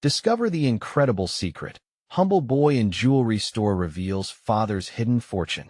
Discover the incredible secret. Humble boy in jewelry store reveals father's hidden fortune.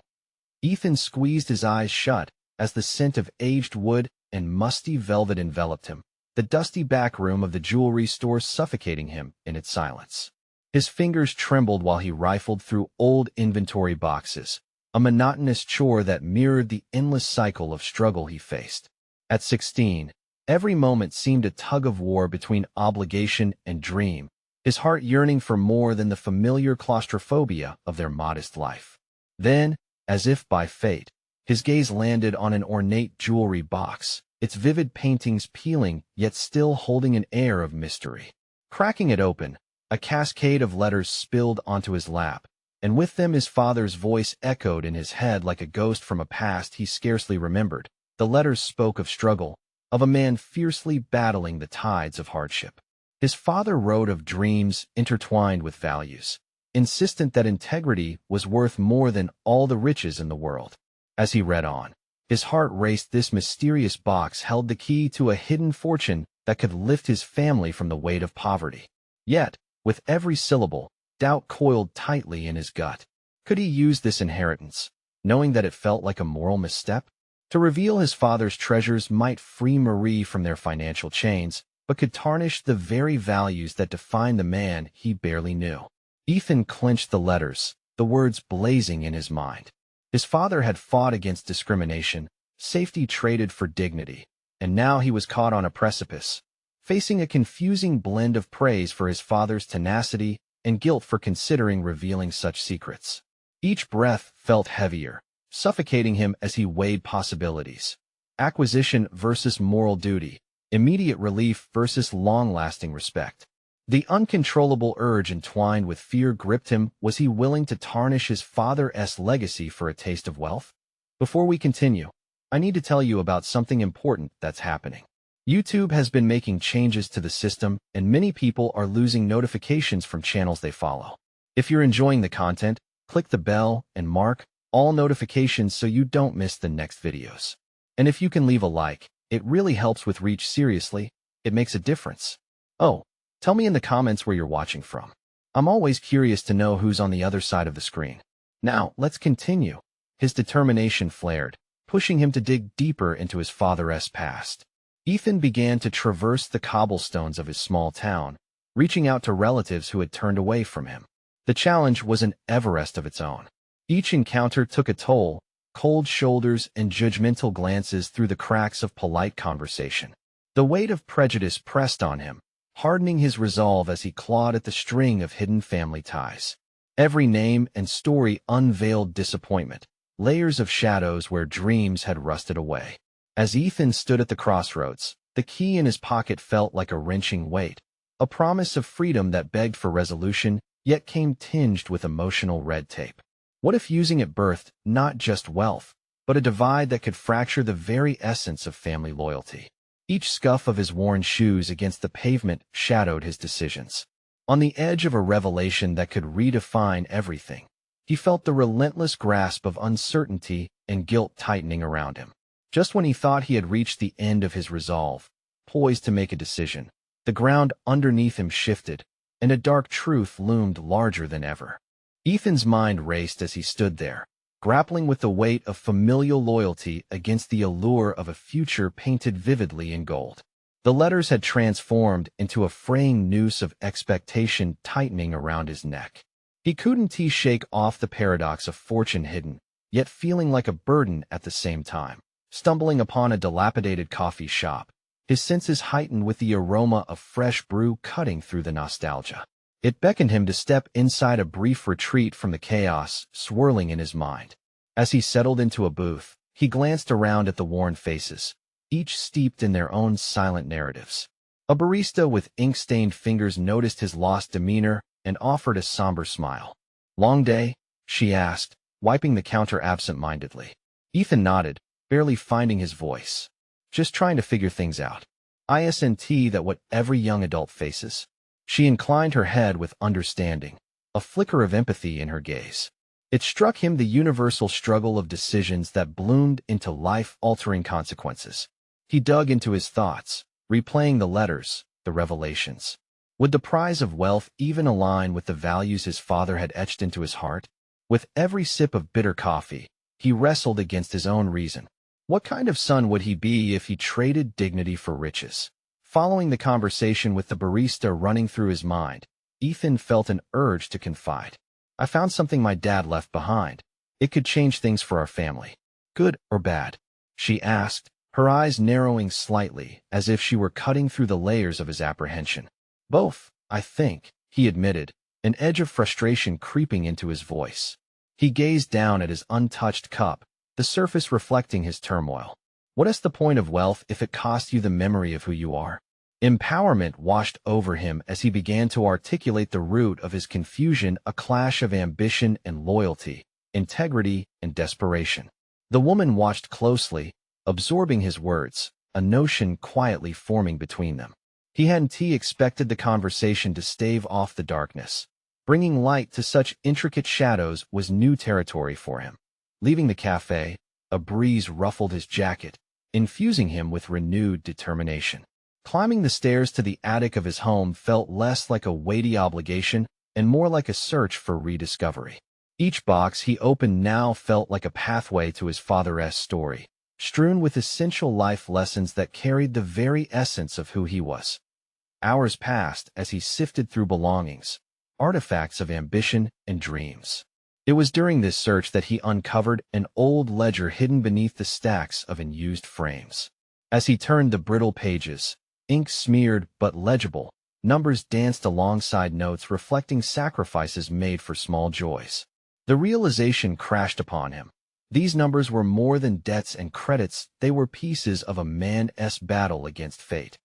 Ethan squeezed his eyes shut as the scent of aged wood and musty velvet enveloped him, the dusty back room of the jewelry store suffocating him in its silence. His fingers trembled while he rifled through old inventory boxes, a monotonous chore that mirrored the endless cycle of struggle he faced. At 16, every moment seemed a tug-of-war between obligation and dream, his heart yearning for more than the familiar claustrophobia of their modest life. Then, as if by fate, his gaze landed on an ornate jewelry box, its vivid paintings peeling yet still holding an air of mystery. Cracking it open, a cascade of letters spilled onto his lap, and with them his father's voice echoed in his head like a ghost from a past he scarcely remembered. The letters spoke of struggle, of a man fiercely battling the tides of hardship. His father wrote of dreams intertwined with values, insistent that integrity was worth more than all the riches in the world. As he read on, his heart raced. This mysterious box held the key to a hidden fortune that could lift his family from the weight of poverty. Yet, with every syllable, doubt coiled tightly in his gut. Could he use this inheritance, knowing that it felt like a moral misstep? To reveal his father's treasures might free Marie from their financial chains, but could tarnish the very values that defined the man he barely knew. Ethan clenched the letters, the words blazing in his mind. His father had fought against discrimination, safety traded for dignity, and now he was caught on a precipice, facing a confusing blend of praise for his father's tenacity and guilt for considering revealing such secrets. Each breath felt heavier, suffocating him as he weighed possibilities. Acquisition versus moral duty, immediate relief versus long-lasting respect. The uncontrollable urge entwined with fear gripped him. Was he willing to tarnish his father's legacy for a taste of wealth? Before we continue, I need to tell you about something important that's happening. YouTube has been making changes to the system, and many people are losing notifications from channels they follow. If you're enjoying the content, click the bell and mark all notifications so you don't miss the next videos. And if you can leave a like, it really helps with reach. Seriously, it makes a difference. Oh, tell me in the comments where you're watching from. I'm always curious to know who's on the other side of the screen. Now, let's continue. His determination flared, pushing him to dig deeper into his father's past. Ethan began to traverse the cobblestones of his small town, reaching out to relatives who had turned away from him. The challenge was an Everest of its own. Each encounter took a toll, cold shoulders and judgmental glances through the cracks of polite conversation. The weight of prejudice pressed on him, hardening his resolve as he clawed at the string of hidden family ties. Every name and story unveiled disappointment, layers of shadows where dreams had rusted away. As Ethan stood at the crossroads, the key in his pocket felt like a wrenching weight, a promise of freedom that begged for resolution, yet came tinged with emotional red tape. What if using it birthed not just wealth, but a divide that could fracture the very essence of family loyalty? Each scuff of his worn shoes against the pavement shadowed his decisions. On the edge of a revelation that could redefine everything, he felt the relentless grasp of uncertainty and guilt tightening around him. Just when he thought he had reached the end of his resolve, poised to make a decision, the ground underneath him shifted, and a dark truth loomed larger than ever. Ethan's mind raced as he stood there, grappling with the weight of familial loyalty against the allure of a future painted vividly in gold. The letters had transformed into a fraying noose of expectation tightening around his neck. He couldn't shake off the paradox of fortune hidden, yet feeling like a burden at the same time. Stumbling upon a dilapidated coffee shop, his senses heightened with the aroma of fresh brew cutting through the nostalgia. It beckoned him to step inside a brief retreat from the chaos swirling in his mind. As he settled into a booth, he glanced around at the worn faces, each steeped in their own silent narratives. A barista with ink-stained fingers noticed his lost demeanor and offered a somber smile. "Long day?" she asked, wiping the counter absent-mindedly. Ethan nodded, barely finding his voice. "Just trying to figure things out. Isn't that what every young adult faces?" She inclined her head with understanding, a flicker of empathy in her gaze. It struck him the universal struggle of decisions that bloomed into life-altering consequences. He dug into his thoughts, replaying the letters, the revelations. Would the prize of wealth even align with the values his father had etched into his heart? With every sip of bitter coffee, he wrestled against his own reason. What kind of son would he be if he traded dignity for riches? Following the conversation with the barista running through his mind, Ethan felt an urge to confide. I found something my dad left behind. It could change things for our family. Good or bad? She asked, her eyes narrowing slightly, as if she were cutting through the layers of his apprehension. Both, I think, he admitted, an edge of frustration creeping into his voice. He gazed down at his untouched cup, the surface reflecting his turmoil. What is the point of wealth if it costs you the memory of who you are? Empowerment washed over him as he began to articulate the root of his confusion, a clash of ambition and loyalty, integrity and desperation. The woman watched closely, absorbing his words, a notion quietly forming between them. He hadn't expected the conversation to stave off the darkness. Bringing light to such intricate shadows was new territory for him. Leaving the cafe, a breeze ruffled his jacket, infusing him with renewed determination. Climbing the stairs to the attic of his home felt less like a weighty obligation and more like a search for rediscovery. Each box he opened now felt like a pathway to his father's story, strewn with essential life lessons that carried the very essence of who he was. Hours passed as he sifted through belongings, artifacts of ambition and dreams. It was during this search that he uncovered an old ledger hidden beneath the stacks of unused frames. As he turned the brittle pages, ink smeared but legible, numbers danced alongside notes reflecting sacrifices made for small joys. The realization crashed upon him. These numbers were more than debts and credits, they were pieces of a man's battle against fate.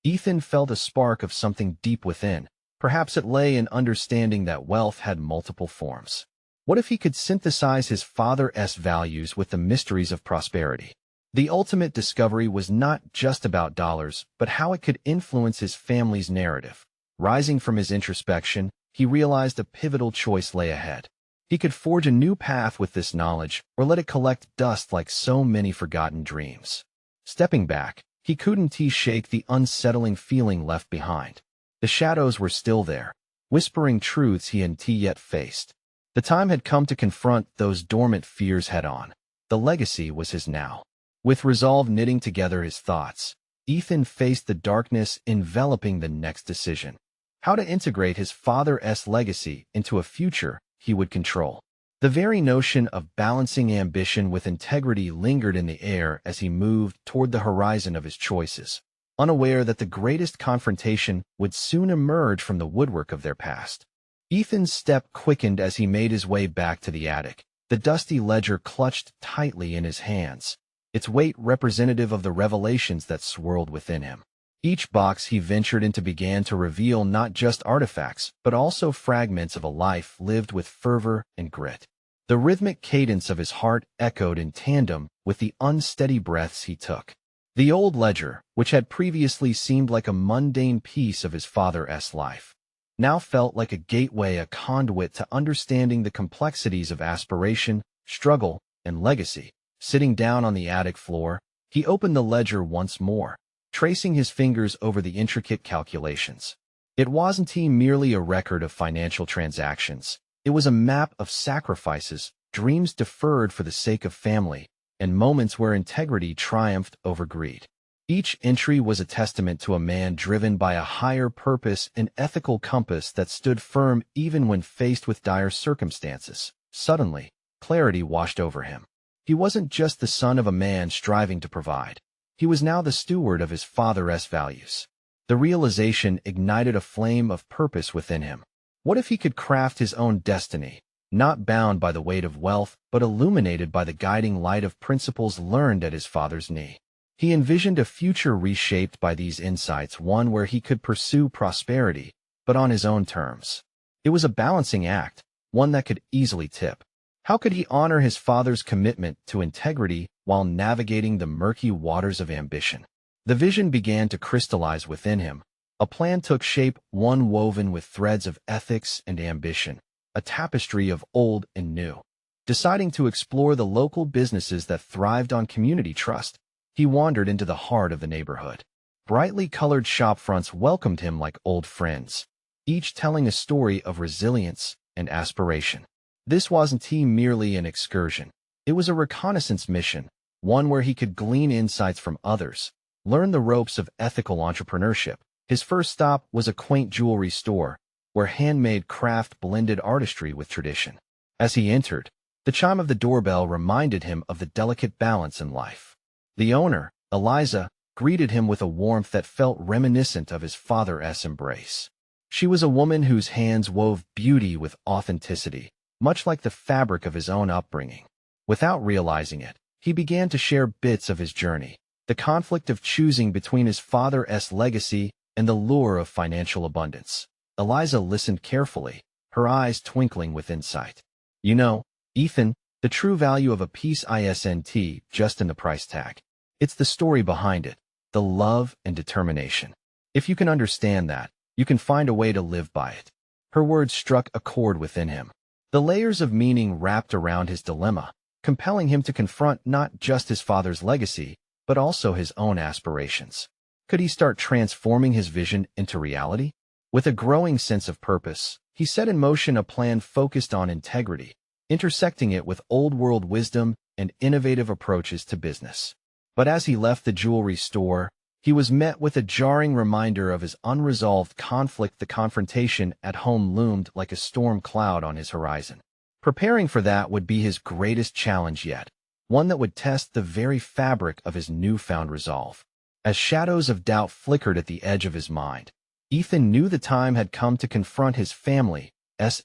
Ethan felt a spark of something deep within. Perhaps it lay in understanding that wealth had multiple forms. What if he could synthesize his father's values with the mysteries of prosperity? The ultimate discovery was not just about dollars, but how it could influence his family's narrative. Rising from his introspection, he realized a pivotal choice lay ahead. He could forge a new path with this knowledge, or let it collect dust like so many forgotten dreams. Stepping back, he couldn't shake the unsettling feeling left behind. The shadows were still there, whispering truths he hadn't yet faced. The time had come to confront those dormant fears head-on. The legacy was his now. With resolve knitting together his thoughts, Ethan faced the darkness enveloping the next decision. How to integrate his father's legacy into a future he would control. The very notion of balancing ambition with integrity lingered in the air as he moved toward the horizon of his choices, unaware that the greatest confrontation would soon emerge from the woodwork of their past. Ethan's step quickened as he made his way back to the attic, the dusty ledger clutched tightly in his hands, its weight representative of the revelations that swirled within him. Each box he ventured into began to reveal not just artifacts, but also fragments of a life lived with fervor and grit. The rhythmic cadence of his heart echoed in tandem with the unsteady breaths he took. The old ledger, which had previously seemed like a mundane piece of his father's life, now felt like a gateway, a conduit to understanding the complexities of aspiration, struggle, and legacy. Sitting down on the attic floor, he opened the ledger once more, tracing his fingers over the intricate calculations. It wasn't merely a record of financial transactions. It was a map of sacrifices, dreams deferred for the sake of family, and moments where integrity triumphed over greed. Each entry was a testament to a man driven by a higher purpose, an ethical compass that stood firm even when faced with dire circumstances. Suddenly, clarity washed over him. He wasn't just the son of a man striving to provide. He was now the steward of his father's values. The realization ignited a flame of purpose within him. What if he could craft his own destiny, not bound by the weight of wealth, but illuminated by the guiding light of principles learned at his father's knee? He envisioned a future reshaped by these insights, one where he could pursue prosperity, but on his own terms. It was a balancing act, one that could easily tip. How could he honor his father's commitment to integrity while navigating the murky waters of ambition? The vision began to crystallize within him. A plan took shape, one woven with threads of ethics and ambition, a tapestry of old and new. Deciding to explore the local businesses that thrived on community trust, he wandered into the heart of the neighborhood. Brightly colored shopfronts welcomed him like old friends, each telling a story of resilience and aspiration. This wasn't merely an excursion. It was a reconnaissance mission, one where he could glean insights from others, learn the ropes of ethical entrepreneurship. His first stop was a quaint jewelry store, where handmade craft blended artistry with tradition. As he entered, the chime of the doorbell reminded him of the delicate balance in life. The owner, Eliza, greeted him with a warmth that felt reminiscent of his father's embrace. She was a woman whose hands wove beauty with authenticity, much like the fabric of his own upbringing. Without realizing it, he began to share bits of his journey, the conflict of choosing between his father's legacy and the lure of financial abundance. Eliza listened carefully, her eyes twinkling with insight. You know, Ethan, the true value of a piece isn't just in the price tag. It's the story behind it, the love and determination. If you can understand that, you can find a way to live by it. Her words struck a chord within him. The layers of meaning wrapped around his dilemma, compelling him to confront not just his father's legacy, but also his own aspirations. Could he start transforming his vision into reality? With a growing sense of purpose, he set in motion a plan focused on integrity, intersecting it with old-world wisdom and innovative approaches to business. But as he left the jewelry store, he was met with a jarring reminder of his unresolved conflict. The confrontation at home loomed like a storm cloud on his horizon. Preparing for that would be his greatest challenge yet, one that would test the very fabric of his newfound resolve. As shadows of doubt flickered at the edge of his mind, Ethan knew the time had come to confront his family's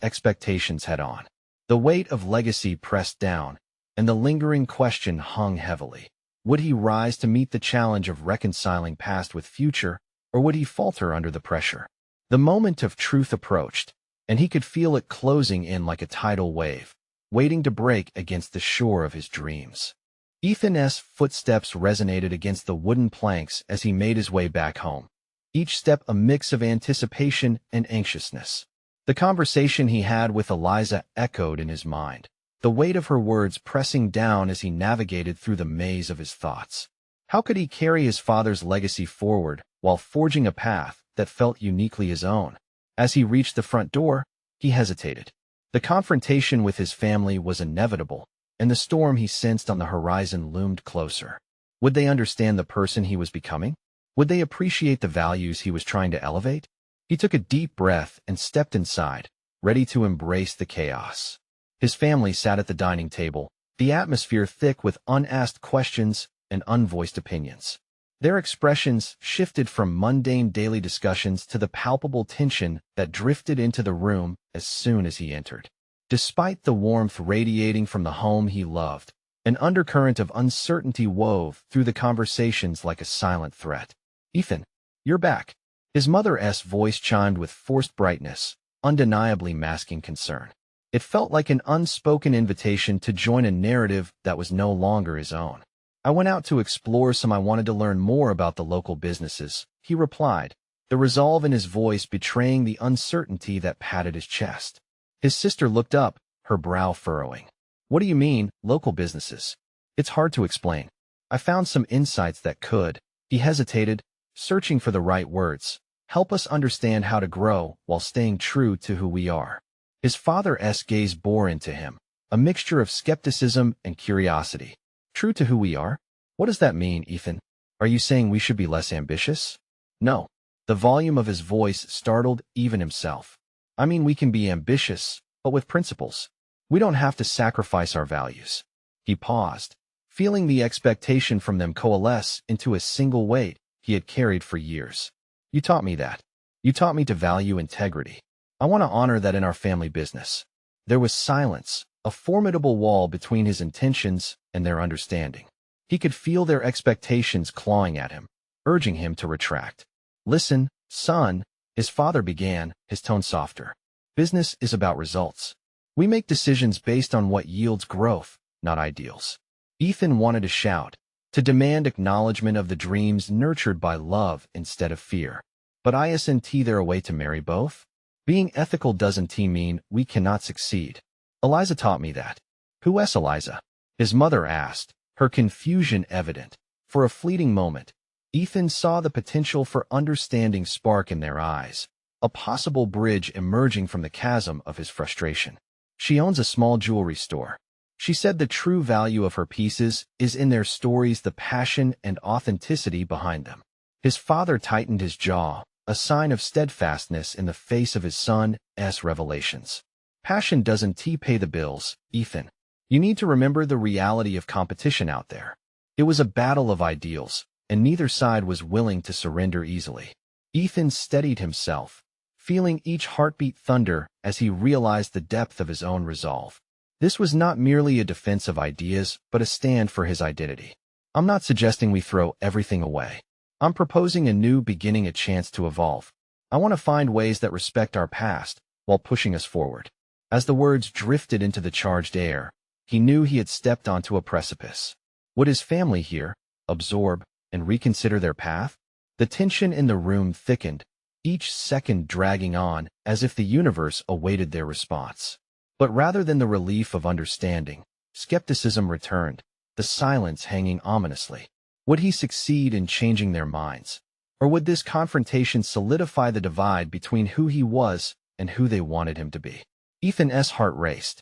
expectations head-on. The weight of legacy pressed down, and the lingering question hung heavily. Would he rise to meet the challenge of reconciling past with future, or would he falter under the pressure? The moment of truth approached, and he could feel it closing in like a tidal wave, waiting to break against the shore of his dreams. Ethan's footsteps resonated against the wooden planks as he made his way back home, each step a mix of anticipation and anxiousness. The conversation he had with Eliza echoed in his mind, the weight of her words pressing down as he navigated through the maze of his thoughts. How could he carry his father's legacy forward while forging a path that felt uniquely his own? As he reached the front door, he hesitated. The confrontation with his family was inevitable, and the storm he sensed on the horizon loomed closer. Would they understand the person he was becoming? Would they appreciate the values he was trying to elevate? He took a deep breath and stepped inside, ready to embrace the chaos. His family sat at the dining table, the atmosphere thick with unasked questions and unvoiced opinions. Their expressions shifted from mundane daily discussions to the palpable tension that drifted into the room as soon as he entered. Despite the warmth radiating from the home he loved, an undercurrent of uncertainty wove through the conversations like a silent threat. "Ethan, you're back." His mother's voice chimed with forced brightness, undeniably masking concern. It felt like an unspoken invitation to join a narrative that was no longer his own. "I went out to explore some. I wanted to learn more about the local businesses," he replied, the resolve in his voice betraying the uncertainty that patted his chest. His sister looked up, her brow furrowing. "What do you mean, local businesses?" "It's hard to explain. I found some insights that could," he hesitated, searching for the right words, "help us understand how to grow while staying true to who we are." His father's gaze bore into him, a mixture of skepticism and curiosity. "True to who we are? What does that mean, Ethan? Are you saying we should be less ambitious?" "No." The volume of his voice startled even himself. "I mean, we can be ambitious, but with principles. We don't have to sacrifice our values." He paused, feeling the expectation from them coalesce into a single weight he had carried for years. "You taught me that. You taught me to value integrity. I want to honor that in our family business." There was silence, a formidable wall between his intentions and their understanding. He could feel their expectations clawing at him, urging him to retract. "Listen, son," his father began, his tone softer. "Business is about results. We make decisions based on what yields growth, not ideals." Ethan wanted to shout, to demand acknowledgement of the dreams nurtured by love instead of fear. But isn't there a way to marry both? Being ethical doesn't mean we cannot succeed. Eliza taught me that. "Who's Eliza?" his mother asked, her confusion evident. For a fleeting moment, Ethan saw the potential for understanding spark in their eyes, a possible bridge emerging from the chasm of his frustration. She owns a small jewelry store. She said the true value of her pieces is in their stories, the passion and authenticity behind them. His father tightened his jaw, a sign of steadfastness in the face of his son's revelations. Passion doesn't pay the bills, Ethan. You need to remember the reality of competition out there. It was a battle of ideals, and neither side was willing to surrender easily. Ethan steadied himself, feeling each heartbeat thunder as he realized the depth of his own resolve. This was not merely a defense of ideas, but a stand for his identity. I'm not suggesting we throw everything away. I'm proposing a new beginning, a chance to evolve. I want to find ways that respect our past while pushing us forward. As the words drifted into the charged air, he knew he had stepped onto a precipice. Would his family hear, absorb, and reconsider their path? The tension in the room thickened, each second dragging on as if the universe awaited their response. But rather than the relief of understanding, skepticism returned, the silence hanging ominously. Would he succeed in changing their minds? Or would this confrontation solidify the divide between who he was and who they wanted him to be? Ethan's heart raced,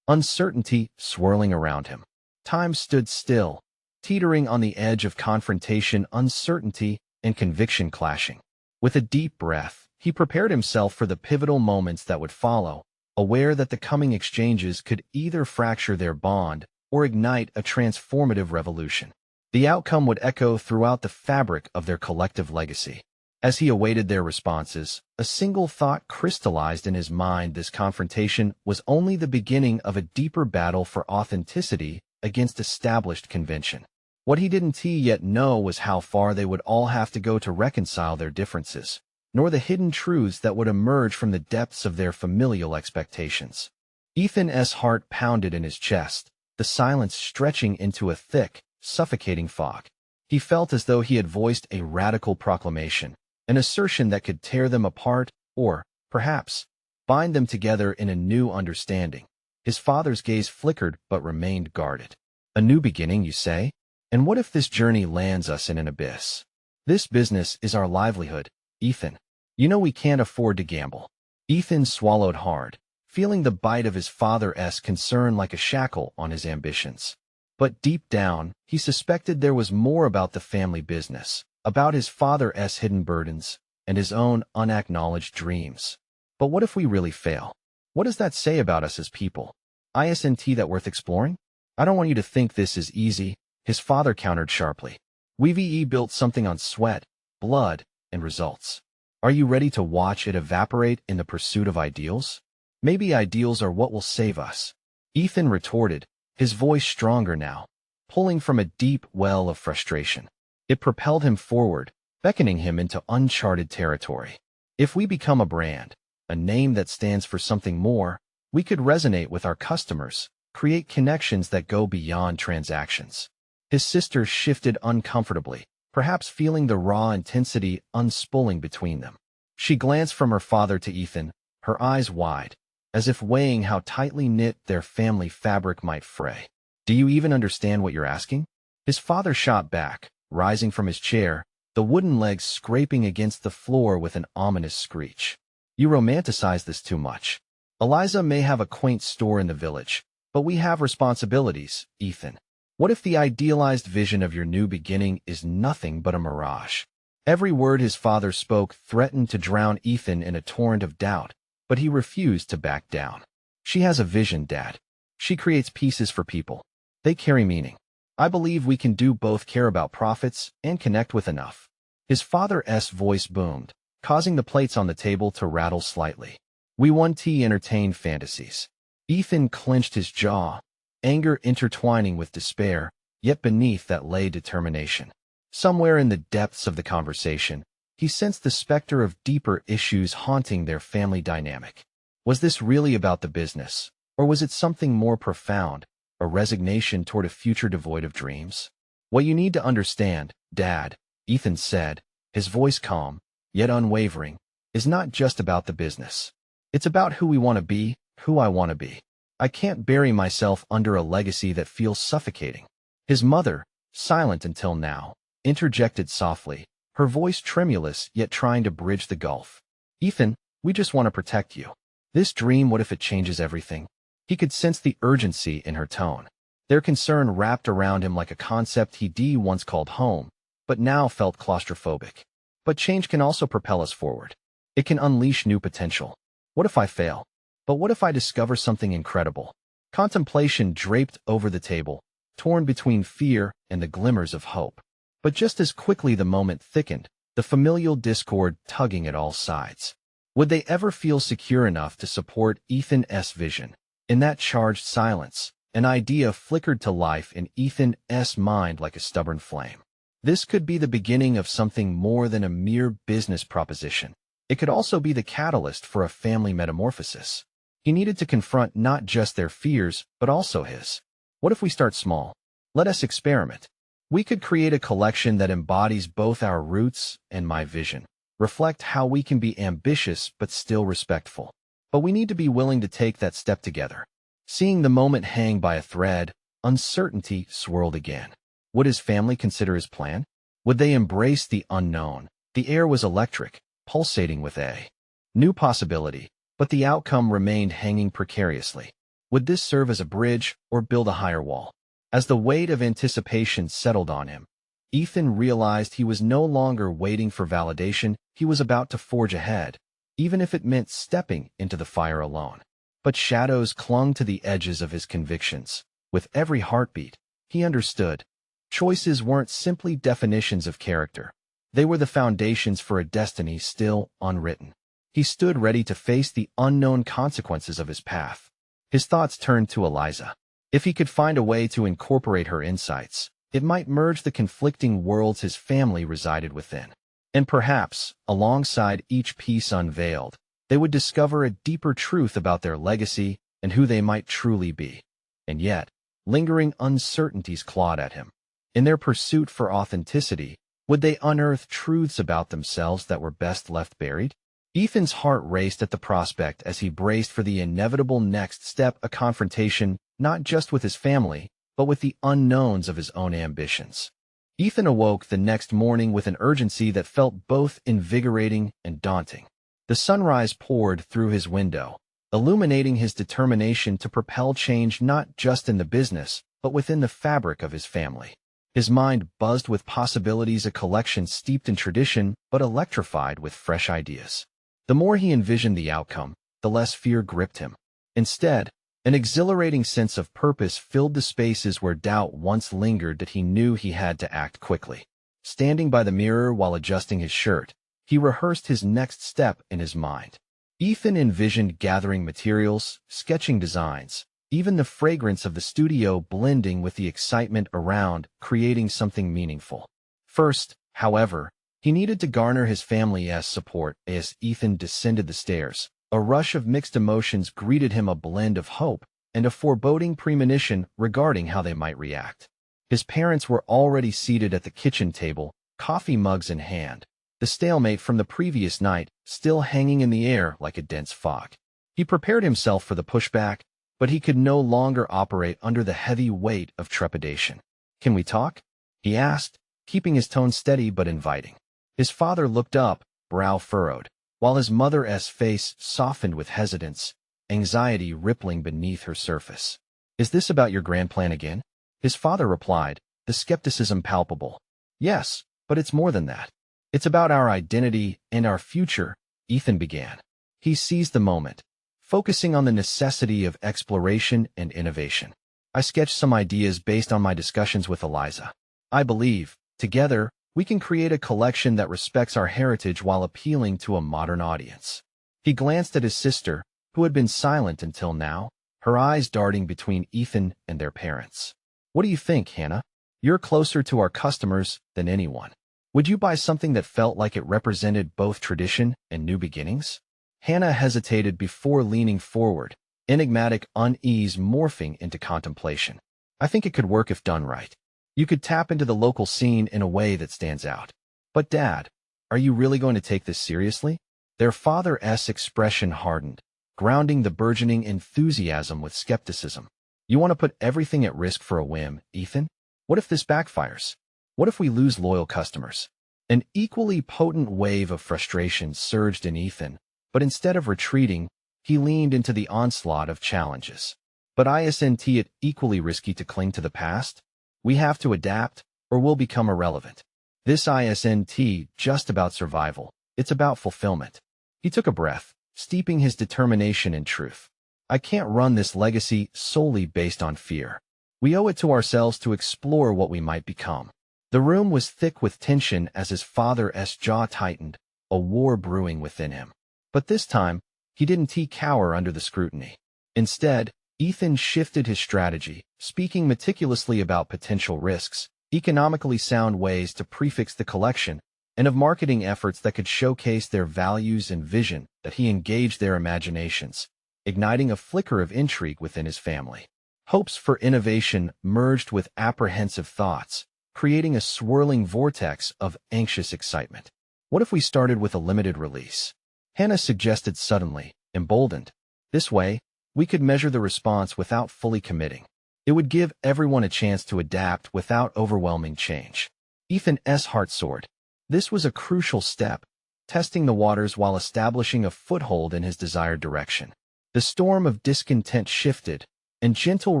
uncertainty swirling around him. Time stood still, teetering on the edge of confrontation, uncertainty and conviction clashing. With a deep breath, he prepared himself for the pivotal moments that would follow, aware that the coming exchanges could either fracture their bond or ignite a transformative revolution. The outcome would echo throughout the fabric of their collective legacy. As he awaited their responses, a single thought crystallized in his mind: this confrontation was only the beginning of a deeper battle for authenticity against established convention. What he didn't yet know was how far they would all have to go to reconcile their differences, nor the hidden truths that would emerge from the depths of their familial expectations. Ethan's heart pounded in his chest, the silence stretching into a thick, suffocating fog. He felt as though he had voiced a radical proclamation, an assertion that could tear them apart or, perhaps, bind them together in a new understanding. His father's gaze flickered but remained guarded. A new beginning, you say? And what if this journey lands us in an abyss? This business is our livelihood, Ethan. You know we can't afford to gamble. Ethan swallowed hard, feeling the bite of his father's concern like a shackle on his ambitions. But deep down, he suspected there was more about the family business, about his father's hidden burdens, and his own unacknowledged dreams. But what if we really fail? What does that say about us as people? Isn't that worth exploring? I don't want you to think this is easy, his father countered sharply. We've built something on sweat, blood, and results. Are you ready to watch it evaporate in the pursuit of ideals? Maybe ideals are what will save us. Ethan retorted, his voice stronger now, pulling from a deep well of frustration. It propelled him forward, beckoning him into uncharted territory. If we become a brand, a name that stands for something more, we could resonate with our customers, create connections that go beyond transactions. His sister shifted uncomfortably, perhaps feeling the raw intensity unspooling between them. She glanced from her father to Ethan, her eyes wide, as if weighing how tightly knit their family fabric might fray. Do you even understand what you're asking? His father shot back, rising from his chair, the wooden legs scraping against the floor with an ominous screech. You romanticize this too much. Eliza may have a quaint store in the village, but we have responsibilities, Ethan. What if the idealized vision of your new beginning is nothing but a mirage? Every word his father spoke threatened to drown Ethan in a torrent of doubt, but he refused to back down. She has a vision, Dad. She creates pieces for people. They carry meaning. I believe we can do both: care about profits and connect with enough. His father's voice boomed, causing the plates on the table to rattle slightly. We want to entertain fantasies. Ethan clenched his jaw, anger intertwining with despair, yet beneath that lay determination. Somewhere in the depths of the conversation, he sensed the specter of deeper issues haunting their family dynamic. Was this really about the business, or was it something more profound, a resignation toward a future devoid of dreams? What you need to understand, Dad, Ethan said, his voice calm, yet unwavering, is not just about the business. It's about who we want to be, who I want to be. I can't bury myself under a legacy that feels suffocating. His mother, silent until now, interjected softly, her voice tremulous yet trying to bridge the gulf. "Ethan, we just want to protect you. This dream, what if it changes everything?" He could sense the urgency in her tone. Their concern wrapped around him like a concept he'd once called home, but now felt claustrophobic. "But change can also propel us forward. It can unleash new potential. What if I fail? But what if I discover something incredible?" Contemplation draped over the table, torn between fear and the glimmers of hope. But just as quickly the moment thickened, the familial discord tugging at all sides. Would they ever feel secure enough to support Ethan's vision? In that charged silence, an idea flickered to life in Ethan's mind like a stubborn flame. This could be the beginning of something more than a mere business proposition. It could also be the catalyst for a family metamorphosis. He needed to confront not just their fears, but also his. What if we start small? Let us experiment. We could create a collection that embodies both our roots and my vision. Reflect how we can be ambitious but still respectful. But we need to be willing to take that step together. Seeing the moment hang by a thread, uncertainty swirled again. Would his family consider his plan? Would they embrace the unknown? The air was electric, pulsating with a new possibility, but the outcome remained hanging precariously. Would this serve as a bridge or build a higher wall? As the weight of anticipation settled on him, Ethan realized he was no longer waiting for validation. He was about to forge ahead, even if it meant stepping into the fire alone. But shadows clung to the edges of his convictions. With every heartbeat, he understood. Choices weren't simply definitions of character. They were the foundations for a destiny still unwritten. He stood ready to face the unknown consequences of his path. His thoughts turned to Eliza. If he could find a way to incorporate her insights, it might merge the conflicting worlds his family resided within. And perhaps, alongside each piece unveiled, they would discover a deeper truth about their legacy and who they might truly be. And yet, lingering uncertainties clawed at him. In their pursuit for authenticity, would they unearth truths about themselves that were best left buried? Ethan's heart raced at the prospect as he braced for the inevitable next step, a confrontation not just with his family, but with the unknowns of his own ambitions. Ethan awoke the next morning with an urgency that felt both invigorating and daunting. The sunrise poured through his window, illuminating his determination to propel change not just in the business, but within the fabric of his family. His mind buzzed with possibilities, a collection steeped in tradition, but electrified with fresh ideas. The more he envisioned the outcome, the less fear gripped him. Instead, an exhilarating sense of purpose filled the spaces where doubt once lingered. That he knew he had to act quickly. Standing by the mirror while adjusting his shirt, he rehearsed his next step in his mind. Ethan envisioned gathering materials, sketching designs, even the fragrance of the studio blending with the excitement around, creating something meaningful. First, however, he needed to garner his family's support. As Ethan descended the stairs, a rush of mixed emotions greeted him, a blend of hope and a foreboding premonition regarding how they might react. His parents were already seated at the kitchen table, coffee mugs in hand, the stalemate from the previous night still hanging in the air like a dense fog. He prepared himself for the pushback, but he could no longer operate under the heavy weight of trepidation. "Can we talk?" he asked, keeping his tone steady but inviting. His father looked up, brow furrowed, while his mother's face softened with hesitance, anxiety rippling beneath her surface. "Is this about your grand plan again?" His father replied, the skepticism palpable. "Yes, but it's more than that. It's about our identity and our future," Ethan began. He seized the moment, focusing on the necessity of exploration and innovation. "I sketched some ideas based on my discussions with Eliza. I believe, together, we can create a collection that respects our heritage while appealing to a modern audience." He glanced at his sister, who had been silent until now, her eyes darting between Ethan and their parents. "What do you think, Hannah? You're closer to our customers than anyone. Would you buy something that felt like it represented both tradition and new beginnings?" Hannah hesitated before leaning forward, enigmatic unease morphing into contemplation. "I think it could work if done right. You could tap into the local scene in a way that stands out." "But Dad, are you really going to take this seriously?" Their father's expression hardened, grounding the burgeoning enthusiasm with skepticism. "You want to put everything at risk for a whim, Ethan? What if this backfires?" What if we lose loyal customers? An equally potent wave of frustration surged in Ethan, but instead of retreating, he leaned into the onslaught of challenges. But isn't it equally risky to cling to the past? We have to adapt, or we'll become irrelevant. This isn't just about survival, it's about fulfillment. He took a breath, steeping his determination in truth. I can't run this legacy solely based on fear. We owe it to ourselves to explore what we might become. The room was thick with tension as his father's jaw tightened, a war brewing within him. But this time, he didn't cower under the scrutiny. Instead, Ethan shifted his strategy, speaking meticulously about potential risks, economically sound ways to prefix the collection, and of marketing efforts that could showcase their values and vision. That he engaged their imaginations, igniting a flicker of intrigue within his family. Hopes for innovation merged with apprehensive thoughts, creating a swirling vortex of anxious excitement. What if we started with a limited release? Hannah suggested suddenly, emboldened. This way, we could measure the response without fully committing. It would give everyone a chance to adapt without overwhelming change. Ethan's heart soared. This was a crucial step, testing the waters while establishing a foothold in his desired direction. The storm of discontent shifted, and gentle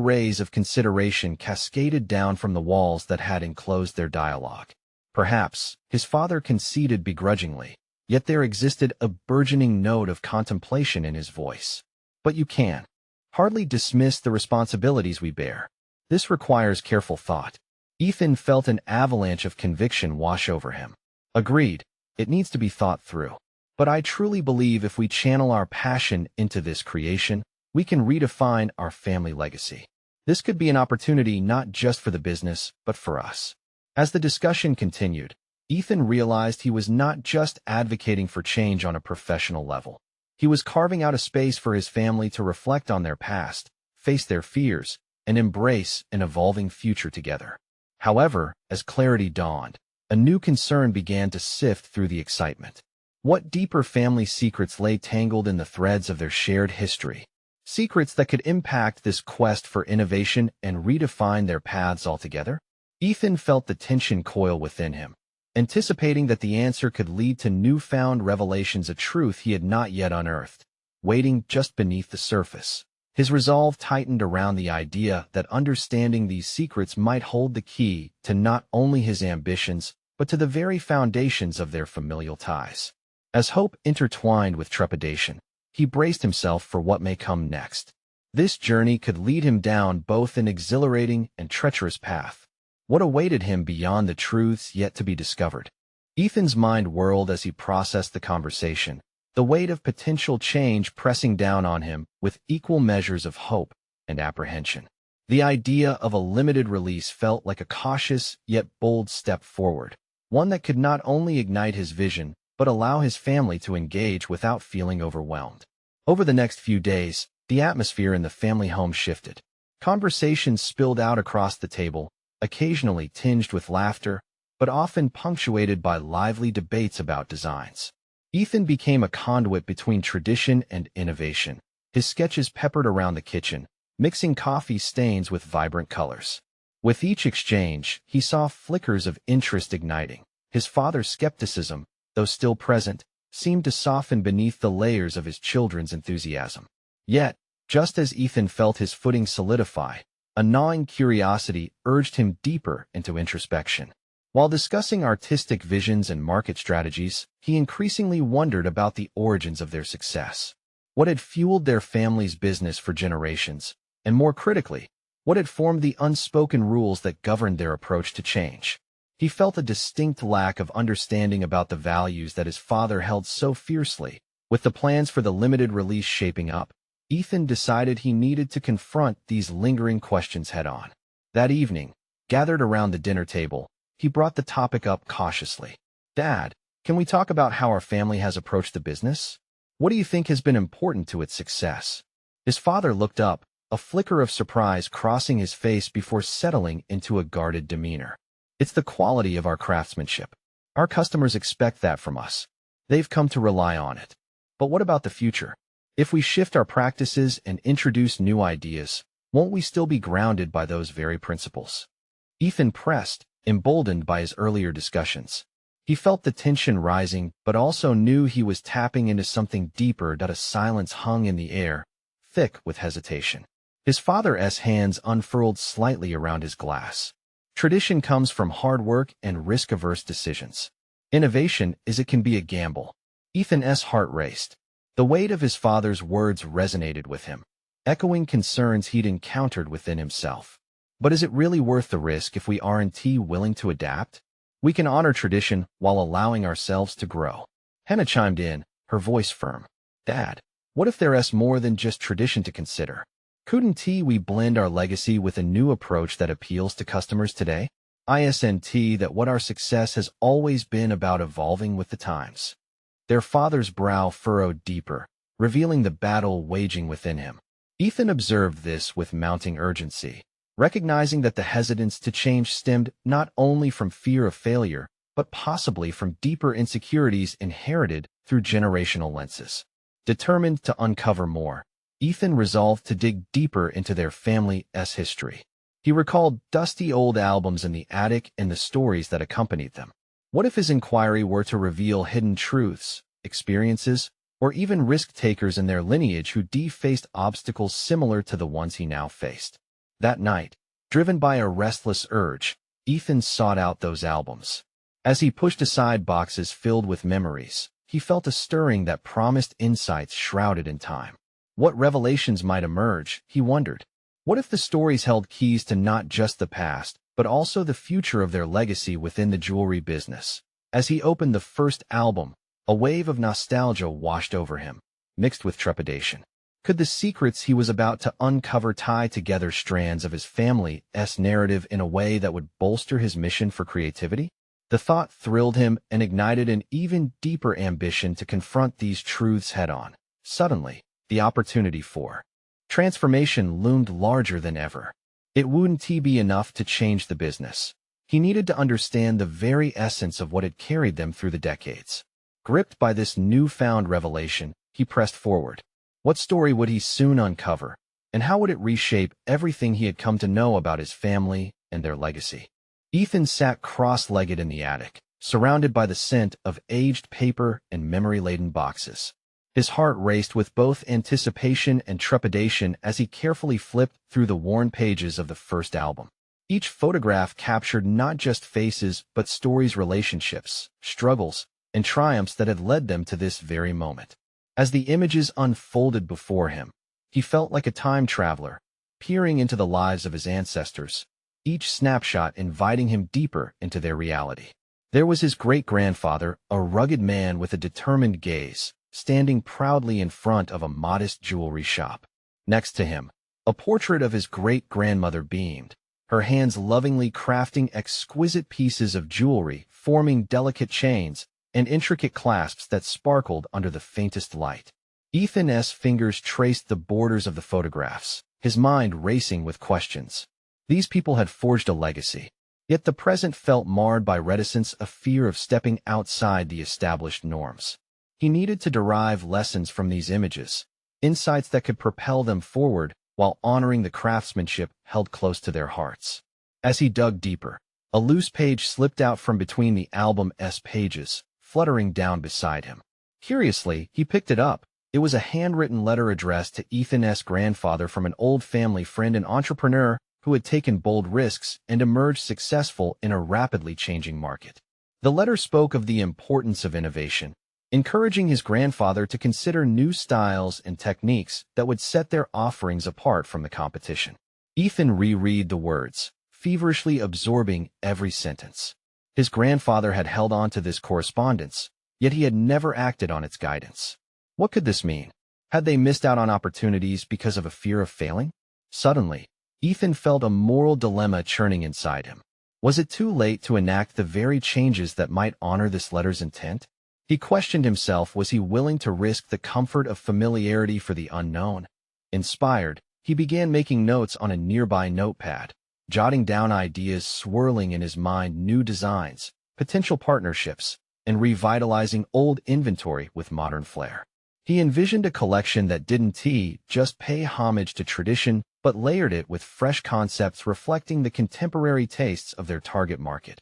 rays of consideration cascaded down from the walls that had enclosed their dialogue. Perhaps, his father conceded begrudgingly, yet there existed a burgeoning note of contemplation in his voice. But you can hardly dismiss the responsibilities we bear. This requires careful thought. Ethan felt an avalanche of conviction wash over him. Agreed, it needs to be thought through. But I truly believe if we channel our passion into this creation, we can redefine our family legacy. This could be an opportunity not just for the business, but for us. As the discussion continued, Ethan realized he was not just advocating for change on a professional level. He was carving out a space for his family to reflect on their past, face their fears, and embrace an evolving future together. However, as clarity dawned, a new concern began to sift through the excitement. What deeper family secrets lay tangled in the threads of their shared history? Secrets that could impact this quest for innovation and redefine their paths altogether? Ethan felt the tension coil within him, anticipating that the answer could lead to newfound revelations of truth he had not yet unearthed, waiting just beneath the surface. His resolve tightened around the idea that understanding these secrets might hold the key to not only his ambitions, but to the very foundations of their familial ties. As hope intertwined with trepidation, he braced himself for what may come next. This journey could lead him down both an exhilarating and treacherous path. What awaited him beyond the truths yet to be discovered? Ethan's mind whirled as he processed the conversation, the weight of potential change pressing down on him with equal measures of hope and apprehension. The idea of a limited release felt like a cautious yet bold step forward, one that could not only ignite his vision, but allow his family to engage without feeling overwhelmed. Over the next few days, the atmosphere in the family home shifted. Conversations spilled out across the table, occasionally tinged with laughter, but often punctuated by lively debates about designs. Ethan became a conduit between tradition and innovation, his sketches peppered around the kitchen, mixing coffee stains with vibrant colors. With each exchange, he saw flickers of interest igniting. His father's skepticism, though still present, seemed to soften beneath the layers of his children's enthusiasm. Yet, just as Ethan felt his footing solidify, a gnawing curiosity urged him deeper into introspection. While discussing artistic visions and market strategies, he increasingly wondered about the origins of their success. What had fueled their family's business for generations, and more critically, what had formed the unspoken rules that governed their approach to change. He felt a distinct lack of understanding about the values that his father held so fiercely. With the plans for the limited release shaping up, Ethan decided he needed to confront these lingering questions head-on. That evening, gathered around the dinner table, he brought the topic up cautiously. "Dad, can we talk about how our family has approached the business? What do you think has been important to its success?" His father looked up, a flicker of surprise crossing his face before settling into a guarded demeanor. "It's the quality of our craftsmanship. Our customers expect that from us. They've come to rely on it. But what about the future? If we shift our practices and introduce new ideas, won't we still be grounded by those very principles?" Ethan pressed, emboldened by his earlier discussions. He felt the tension rising, but also knew he was tapping into something deeper. A silence hung in the air, thick with hesitation. His father's hands unfurled slightly around his glass. Tradition comes from hard work and risk-averse decisions. Innovation it can be a gamble. Ethan's heart raced. The weight of his father's words resonated with him, echoing concerns he'd encountered within himself. But is it really worth the risk if we aren't willing to adapt? We can honor tradition while allowing ourselves to grow. Hannah chimed in, her voice firm. Dad, what if there's more than just tradition to consider? Couldn't we blend our legacy with a new approach that appeals to customers today? Isn't that what our success has always been about, evolving with the times? Their father's brow furrowed deeper, revealing the battle waging within him. Ethan observed this with mounting urgency, recognizing that the hesitance to change stemmed not only from fear of failure, but possibly from deeper insecurities inherited through generational lenses. Determined to uncover more, Ethan resolved to dig deeper into their family's history. He recalled dusty old albums in the attic and the stories that accompanied them. What if his inquiry were to reveal hidden truths, experiences, or even risk-takers in their lineage who faced obstacles similar to the ones he now faced? That night, driven by a restless urge, Ethan sought out those albums. As he pushed aside boxes filled with memories, he felt a stirring that promised insights shrouded in time. What revelations might emerge, he wondered. What if the stories held keys to not just the past, but also the future of their legacy within the jewelry business? As he opened the first album, a wave of nostalgia washed over him, mixed with trepidation. Could the secrets he was about to uncover tie together strands of his family's narrative in a way that would bolster his mission for creativity? The thought thrilled him and ignited an even deeper ambition to confront these truths head-on. Suddenly, the opportunity for transformation loomed larger than ever. It wouldn't be enough to change the business. He needed to understand the very essence of what had carried them through the decades. Gripped by this newfound revelation, he pressed forward. What story would he soon uncover, and how would it reshape everything he had come to know about his family and their legacy? Ethan sat cross-legged in the attic, surrounded by the scent of aged paper and memory-laden boxes. His heart raced with both anticipation and trepidation as he carefully flipped through the worn pages of the first album. Each photograph captured not just faces but stories, relationships, struggles, and triumphs that had led them to this very moment. As the images unfolded before him, he felt like a time traveler, peering into the lives of his ancestors, each snapshot inviting him deeper into their reality. There was his great-grandfather, a rugged man with a determined gaze, standing proudly in front of a modest jewelry shop. Next to him, a portrait of his great-grandmother beamed, her hands lovingly crafting exquisite pieces of jewelry, forming delicate chains and intricate clasps that sparkled under the faintest light. Ethan's fingers traced the borders of the photographs, his mind racing with questions. These people had forged a legacy, yet the present felt marred by reticence, a fear of stepping outside the established norms. He needed to derive lessons from these images, insights that could propel them forward while honoring the craftsmanship held close to their hearts. As he dug deeper, a loose page slipped out from between the album's pages, fluttering down beside him. Curiously, he picked it up. It was a handwritten letter addressed to Ethan's grandfather from an old family friend, an entrepreneur who had taken bold risks and emerged successful in a rapidly changing market. The letter spoke of the importance of innovation, encouraging his grandfather to consider new styles and techniques that would set their offerings apart from the competition. Ethan reread the words, feverishly absorbing every sentence. His grandfather had held on to this correspondence, yet he had never acted on its guidance. What could this mean? Had they missed out on opportunities because of a fear of failing? Suddenly, Ethan felt a moral dilemma churning inside him. Was it too late to enact the very changes that might honor this letter's intent? He questioned himself, was he willing to risk the comfort of familiarity for the unknown? Inspired, he began making notes on a nearby notepad, jotting down ideas swirling in his mind, new designs, potential partnerships, and revitalizing old inventory with modern flair. He envisioned a collection that didn't just pay homage to tradition, but layered it with fresh concepts reflecting the contemporary tastes of their target market.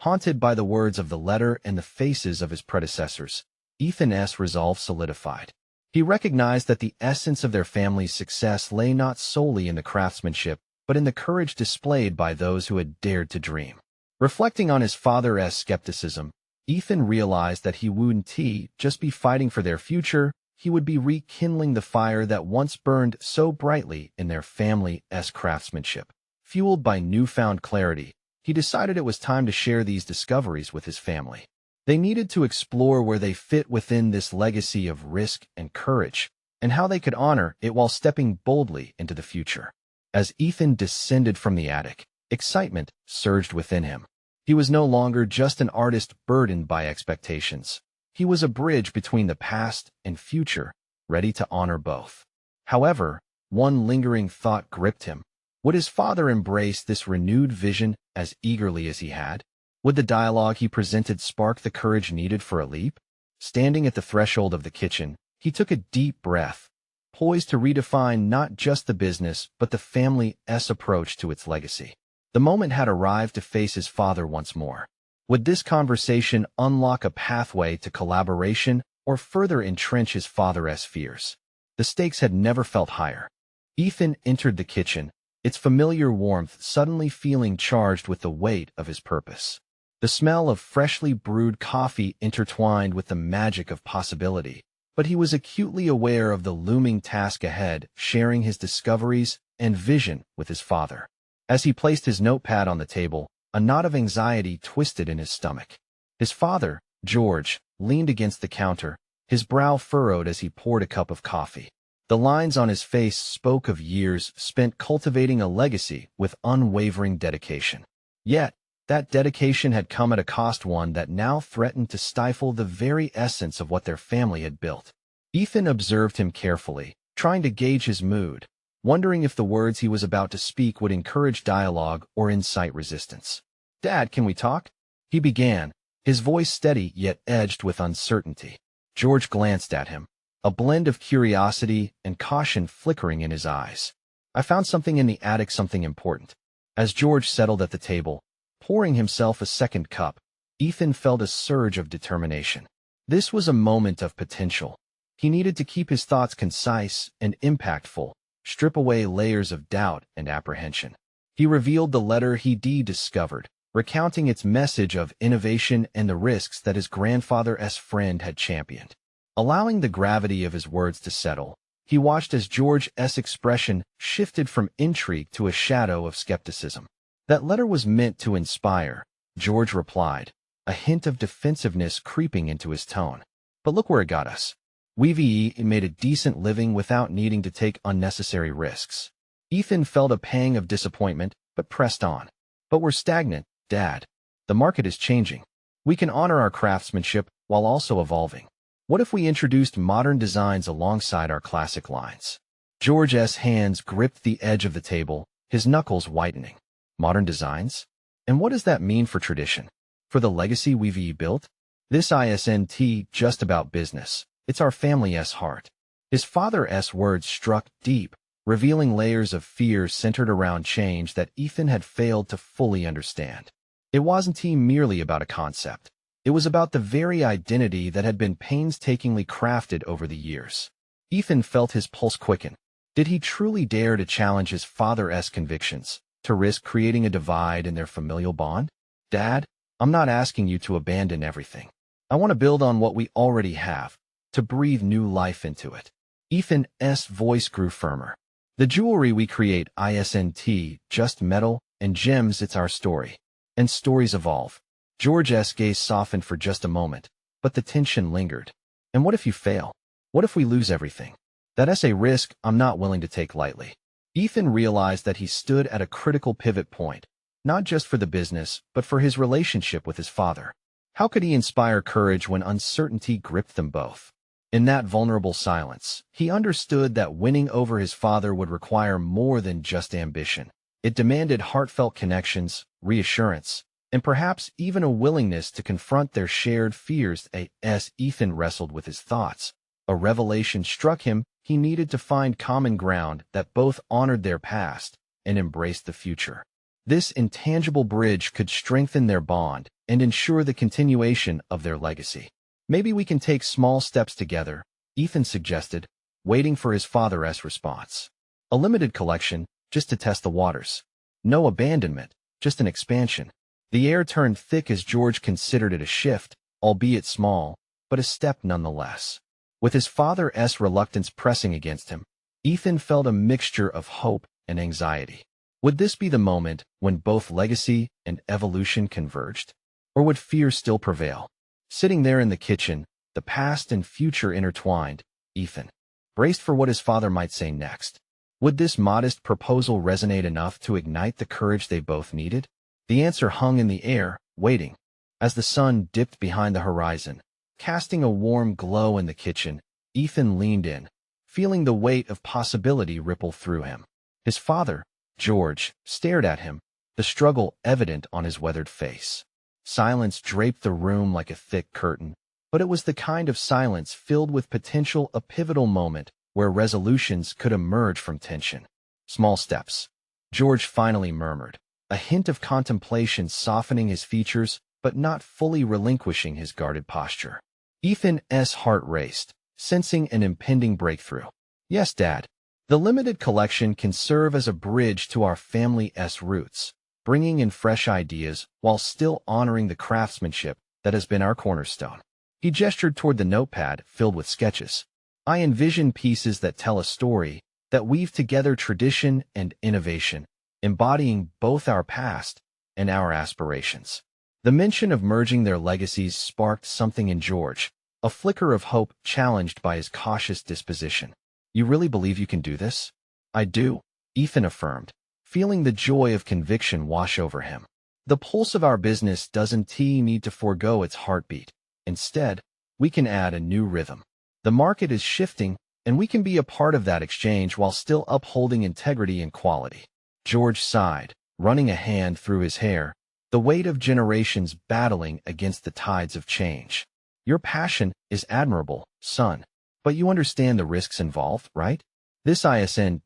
Haunted by the words of the letter and the faces of his predecessors, Ethan's resolve solidified. He recognized that the essence of their family's success lay not solely in the craftsmanship, but in the courage displayed by those who had dared to dream. Reflecting on his father's skepticism, Ethan realized that he wouldn't just be fighting for their future, he would be rekindling the fire that once burned so brightly in their family's craftsmanship. Fueled by newfound clarity, he decided it was time to share these discoveries with his family. They needed to explore where they fit within this legacy of risk and courage, and how they could honor it while stepping boldly into the future. As Ethan descended from the attic, excitement surged within him. He was no longer just an artist burdened by expectations. He was a bridge between the past and future, ready to honor both. However, one lingering thought gripped him. Would his father embrace this renewed vision as eagerly as he had? Would the dialogue he presented spark the courage needed for a leap? Standing at the threshold of the kitchen, he took a deep breath, poised to redefine not just the business but the family's approach to its legacy. The moment had arrived to face his father once more. Would this conversation unlock a pathway to collaboration or further entrench his father's fears? The stakes had never felt higher. Ethan entered the kitchen, its familiar warmth suddenly feeling charged with the weight of his purpose. The smell of freshly brewed coffee intertwined with the magic of possibility, but he was acutely aware of the looming task ahead, sharing his discoveries and vision with his father. As he placed his notepad on the table, a knot of anxiety twisted in his stomach. His father, George, leaned against the counter, his brow furrowed as he poured a cup of coffee. The lines on his face spoke of years spent cultivating a legacy with unwavering dedication. Yet, that dedication had come at a cost, one that now threatened to stifle the very essence of what their family had built. Ethan observed him carefully, trying to gauge his mood, wondering if the words he was about to speak would encourage dialogue or incite resistance. "Dad, can we talk?" he began, his voice steady yet edged with uncertainty. George glanced at him, a blend of curiosity and caution flickering in his eyes. "I found something in the attic, something important." As George settled at the table, pouring himself a second cup, Ethan felt a surge of determination. This was a moment of potential. He needed to keep his thoughts concise and impactful, strip away layers of doubt and apprehension. He revealed the letter he'd discovered, recounting its message of innovation and the risks that his grandfather's friend had championed. Allowing the gravity of his words to settle, he watched as George's expression shifted from intrigue to a shadow of skepticism. "That letter was meant to inspire," George replied, a hint of defensiveness creeping into his tone. "But look where it got us. We've made a decent living without needing to take unnecessary risks." Ethan felt a pang of disappointment, but pressed on. "But we're stagnant, Dad. The market is changing. We can honor our craftsmanship while also evolving. What if we introduced modern designs alongside our classic lines?" George's hands gripped the edge of the table, his knuckles whitening. "Modern designs? And what does that mean for tradition? For the legacy we've built? This isn't just about business. It's our family's heart." His father's words struck deep, revealing layers of fear centered around change that Ethan had failed to fully understand. It wasn't merely about a concept. It was about the very identity that had been painstakingly crafted over the years. Ethan felt his pulse quicken. Did he truly dare to challenge his father's convictions, to risk creating a divide in their familial bond? "Dad, I'm not asking you to abandon everything. I want to build on what we already have, to breathe new life into it." Ethan's voice grew firmer. "The jewelry we create isn't just metal and gems, it's our story. And stories evolve." George's gaze softened for just a moment, but the tension lingered. "And what if you fail? What if we lose everything? That's a risk I'm not willing to take lightly." Ethan realized that he stood at a critical pivot point, not just for the business, but for his relationship with his father. How could he inspire courage when uncertainty gripped them both? In that vulnerable silence, he understood that winning over his father would require more than just ambition. It demanded heartfelt connections, reassurance, and perhaps even a willingness to confront their shared fears. As Ethan wrestled with his thoughts, a revelation struck him. He needed to find common ground that both honored their past and embraced the future. This intangible bridge could strengthen their bond and ensure the continuation of their legacy. Maybe we can take small steps together, Ethan suggested, waiting for his father's response. A limited collection, just to test the waters. No abandonment, just an expansion. The air turned thick as George considered it a shift, albeit small, but a step nonetheless. With his father's reluctance pressing against him, Ethan felt a mixture of hope and anxiety. Would this be the moment when both legacy and evolution converged? Or would fear still prevail? Sitting there in the kitchen, the past and future intertwined, Ethan braced for what his father might say next. Would this modest proposal resonate enough to ignite the courage they both needed? The answer hung in the air, waiting. As the sun dipped behind the horizon, casting a warm glow in the kitchen, Ethan leaned in, feeling the weight of possibility ripple through him. His father, George, stared at him, the struggle evident on his weathered face. Silence draped the room like a thick curtain, but it was the kind of silence filled with potential, a pivotal moment where resolutions could emerge from tension. Small steps, George finally murmured, a hint of contemplation softening his features, but not fully relinquishing his guarded posture. Ethan's heart raced, sensing an impending breakthrough. Yes, Dad. The limited collection can serve as a bridge to our family's roots, bringing in fresh ideas while still honoring the craftsmanship that has been our cornerstone. He gestured toward the notepad filled with sketches. I envision pieces that tell a story, that weave together tradition and innovation, embodying both our past and our aspirations. The mention of merging their legacies sparked something in George, a flicker of hope challenged by his cautious disposition. You really believe you can do this? I do, Ethan affirmed, feeling the joy of conviction wash over him. The pulse of our business doesn't need to forego its heartbeat. Instead, we can add a new rhythm. The market is shifting, and we can be a part of that exchange while still upholding integrity and quality. George sighed, running a hand through his hair, the weight of generations battling against the tides of change. Your passion is admirable, son, but you understand the risks involved, right? This isn't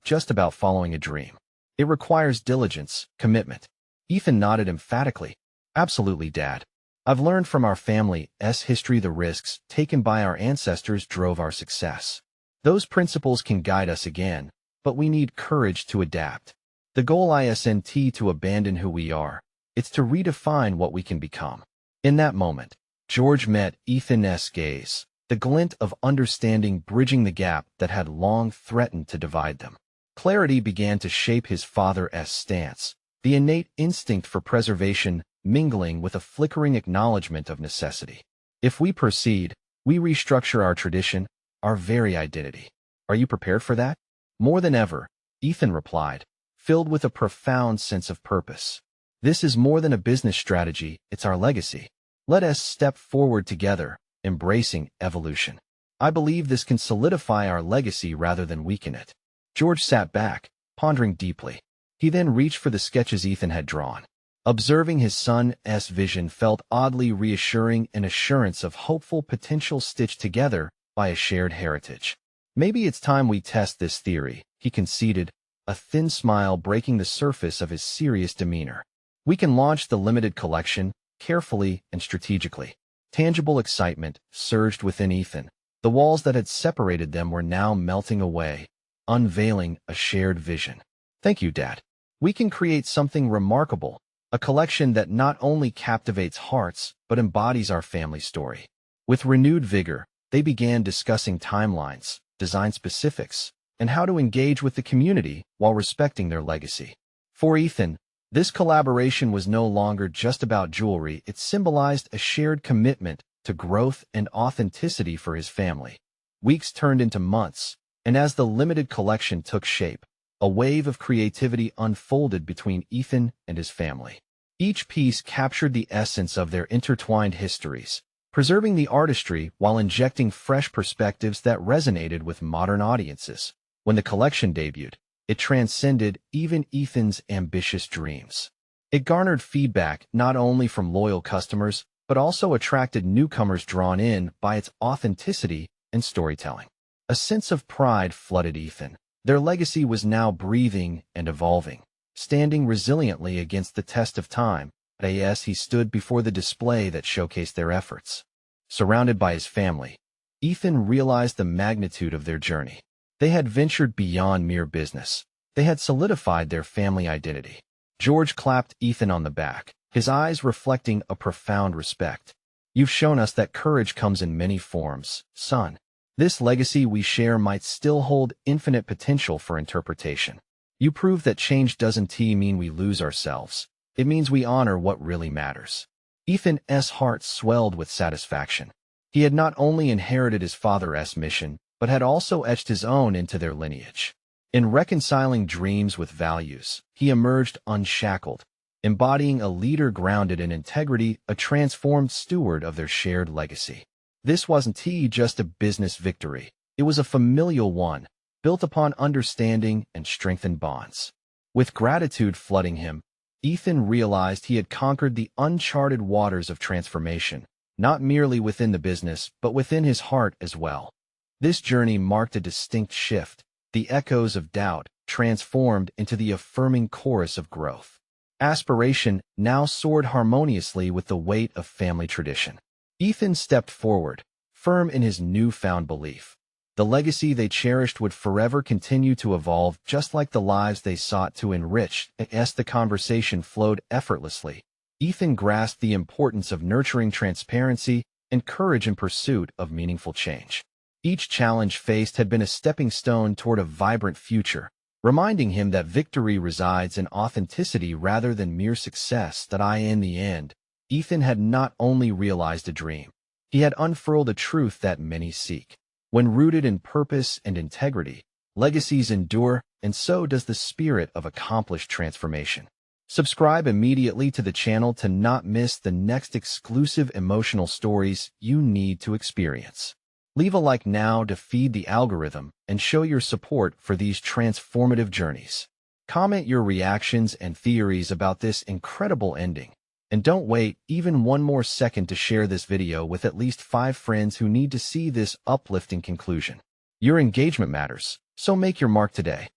just about following a dream. It requires diligence, commitment. Ethan nodded emphatically. Absolutely, Dad. I've learned from our family's history the risks taken by our ancestors drove our success. Those principles can guide us again, but we need courage to adapt. The goal isn't to abandon who we are. It's to redefine what we can become. In that moment, George met Ethan's gaze, the glint of understanding bridging the gap that had long threatened to divide them. Clarity began to shape his father's stance, the innate instinct for preservation mingling with a flickering acknowledgement of necessity. If we proceed, we restructure our tradition, our very identity. Are you prepared for that? More than ever, Ethan replied, filled with a profound sense of purpose. This is more than a business strategy, it's our legacy. Let us step forward together, embracing evolution. I believe this can solidify our legacy rather than weaken it. George sat back, pondering deeply. He then reached for the sketches Ethan had drawn. Observing his son's vision felt oddly reassuring, an assurance of hopeful potential stitched together by a shared heritage. Maybe it's time we test this theory, he conceded, a thin smile breaking the surface of his serious demeanor. We can launch the limited collection, carefully and strategically. Tangible excitement surged within Ethan. The walls that had separated them were now melting away, unveiling a shared vision. Thank you, Dad. We can create something remarkable, a collection that not only captivates hearts, but embodies our family story. With renewed vigor, they began discussing timelines, design specifics, and how to engage with the community while respecting their legacy. For Ethan, this collaboration was no longer just about jewelry, it symbolized a shared commitment to growth and authenticity for his family. Weeks turned into months, and as the limited collection took shape, a wave of creativity unfolded between Ethan and his family. Each piece captured the essence of their intertwined histories, preserving the artistry while injecting fresh perspectives that resonated with modern audiences. When the collection debuted, it transcended even Ethan's ambitious dreams. It garnered feedback not only from loyal customers, but also attracted newcomers drawn in by its authenticity and storytelling. A sense of pride flooded Ethan. Their legacy was now breathing and evolving, standing resiliently against the test of time. As he stood before the display that showcased their efforts. Surrounded by his family, Ethan realized the magnitude of their journey. They had ventured beyond mere business. They had solidified their family identity. George clapped Ethan on the back, his eyes reflecting a profound respect. You've shown us that courage comes in many forms, son. This legacy we share might still hold infinite potential for interpretation. You prove that change doesn't mean we lose ourselves. It means we honor what really matters. Ethan's heart swelled with satisfaction. He had not only inherited his father's mission, but had also etched his own into their lineage. In reconciling dreams with values, he emerged unshackled, embodying a leader grounded in integrity, a transformed steward of their shared legacy. This wasn't just a business victory. It was a familial one, built upon understanding and strengthened bonds. With gratitude flooding him, Ethan realized he had conquered the uncharted waters of transformation, not merely within the business, but within his heart as well. This journey marked a distinct shift. The echoes of doubt transformed into the affirming chorus of growth. Aspiration now soared harmoniously with the weight of family tradition. Ethan stepped forward, firm in his newfound belief. The legacy they cherished would forever continue to evolve, just like the lives they sought to enrich. As the conversation flowed effortlessly, Ethan grasped the importance of nurturing transparency and courage in pursuit of meaningful change. Each challenge faced had been a stepping stone toward a vibrant future, reminding him that victory resides in authenticity rather than mere success. In the end, Ethan had not only realized a dream, he had unfurled a truth that many seek. When rooted in purpose and integrity, legacies endure, and so does the spirit of accomplished transformation. Subscribe immediately to the channel to not miss the next exclusive emotional stories you need to experience. Leave a like now to feed the algorithm and show your support for these transformative journeys. Comment your reactions and theories about this incredible ending. And don't wait even one more second to share this video with at least 5 friends who need to see this uplifting conclusion. Your engagement matters, so make your mark today.